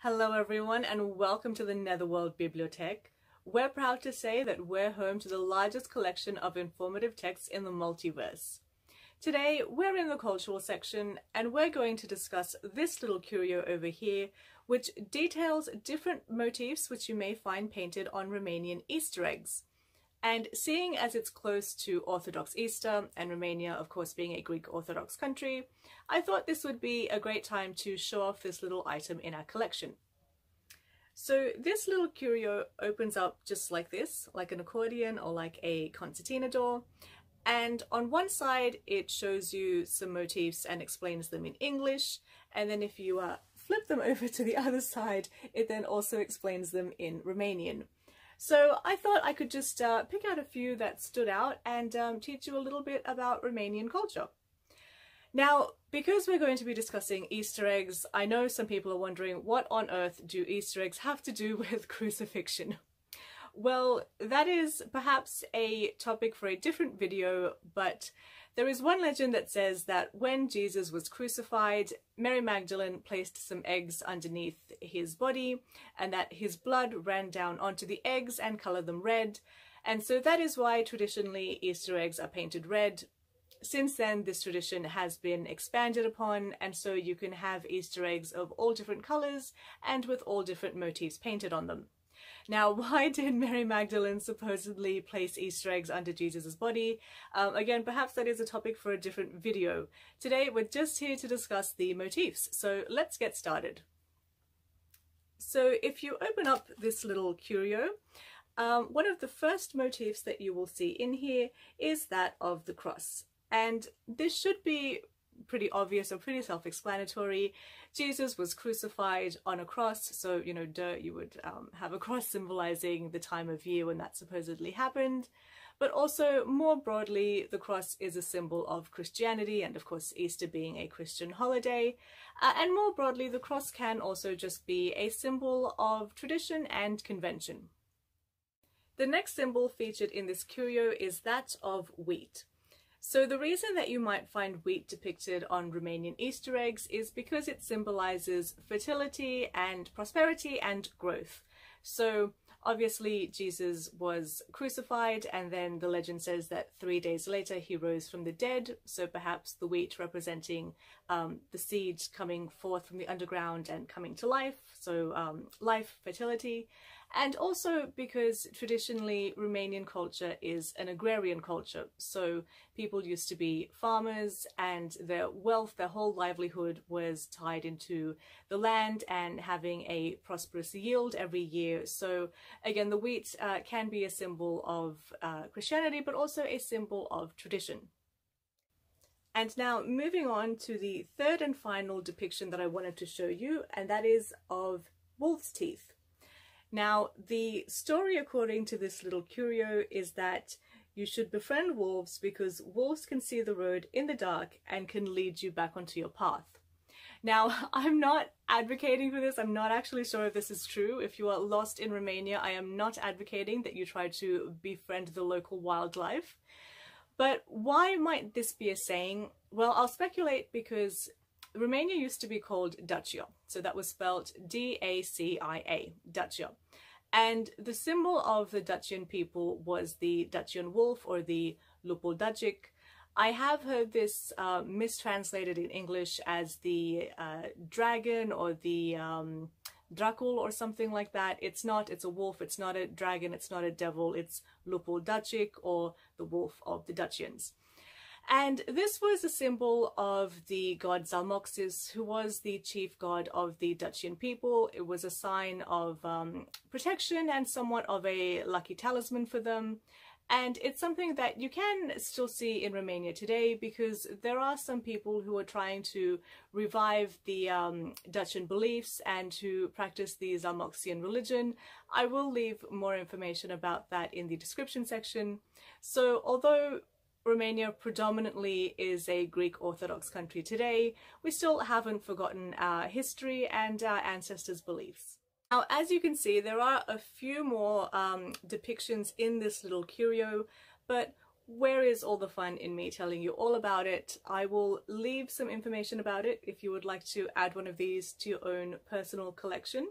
Hello everyone and welcome to the Netherworld Bibliothèque. We're proud to say that we're home to the largest collection of informative texts in the multiverse. Today we're in the cultural section and we're going to discuss this little curio over here, which details different motifs which you may find painted on Romanian Easter eggs. And seeing as it's close to Orthodox Easter, and Romania of course being a Greek Orthodox country, I thought this would be a great time to show off this little item in our collection. So this little curio opens up just like this, like an accordion or like a concertina door. And on one side it shows you some motifs and explains them in English, and then if you flip them over to the other side, it then also explains them in Romanian. So I thought I could just pick out a few that stood out and teach you a little bit about Romanian culture. Now, because we're going to be discussing Easter eggs, I know some people are wondering, what on earth do Easter eggs have to do with crucifixion? Well, that is perhaps a topic for a different video, but there is one legend that says that when Jesus was crucified, Mary Magdalene placed some eggs underneath his body and that his blood ran down onto the eggs and colored them red. And so that is why traditionally Easter eggs are painted red. Since then, this tradition has been expanded upon, and so you can have Easter eggs of all different colors and with all different motifs painted on them. Now, why did Mary Magdalene supposedly place Easter eggs under Jesus's body? Again, perhaps that is a topic for a different video. Today, we're just here to discuss the motifs, so let's get started. So if you open up this little curio, one of the first motifs that you will see in here is that of the cross. And this should be pretty obvious or pretty self-explanatory. Jesus was crucified on a cross, so you would have a cross symbolizing the time of year when that supposedly happened. But also more broadly, the cross is a symbol of Christianity, and of course Easter being a Christian holiday. And more broadly, the cross can also just be a symbol of tradition and convention. The next symbol featured in this curio is that of wheat. So the reason that you might find wheat depicted on Romanian Easter eggs is because it symbolizes fertility and prosperity and growth. So obviously Jesus was crucified, and then the legend says that 3 days later he rose from the dead, so perhaps the wheat representing the seed coming forth from the underground and coming to life, so life, fertility. And also because traditionally Romanian culture is an agrarian culture, so people used to be farmers and their wealth, their whole livelihood was tied into the land and having a prosperous yield every year. So again, the wheat can be a symbol of Christianity, but also a symbol of tradition. And now moving on to the third and final depiction that I wanted to show you, and that is of wolf's teeth. Now, the story according to this little curio is that you should befriend wolves because wolves can see the road in the dark and can lead you back onto your path. Now, I'm not advocating for this. I'm not actually sure if this is true. If you are lost in Romania, I am not advocating that you try to befriend the local wildlife. But why might this be a saying? Well, I'll speculate because Romania used to be called Dacia, so that was spelled D-A-C-I-A, Dacia. And the symbol of the Dacian people was the Dacian wolf, or the lupul dacic. I have heard this mistranslated in English as the dragon or the dracul or something like that. It's not, it's a wolf, it's not a dragon, it's not a devil, it's lupul dacic, or the wolf of the Dacians. And this was a symbol of the god Zalmoxis, who was the chief god of the Dacian people. It was a sign of protection and somewhat of a lucky talisman for them. And it's something that you can still see in Romania today, because there are some people who are trying to revive the Dacian beliefs and to practice the Zalmoxian religion. I will leave more information about that in the description section. So although Romania predominantly is a Greek Orthodox country today, we still haven't forgotten our history and our ancestors' beliefs. Now, as you can see, there are a few more depictions in this little curio, but where is all the fun in me telling you all about it? I will leave some information about it if you would like to add one of these to your own personal collection.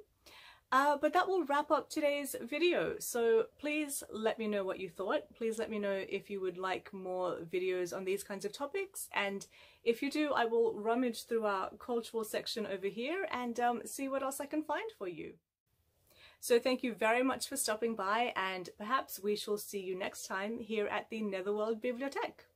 But that will wrap up today's video. So please let me know what you thought. Please let me know if you would like more videos on these kinds of topics. And if you do, I will rummage through our cultural section over here and see what else I can find for you. So thank you very much for stopping by, and perhaps we shall see you next time here at the Netherworld Bibliothek.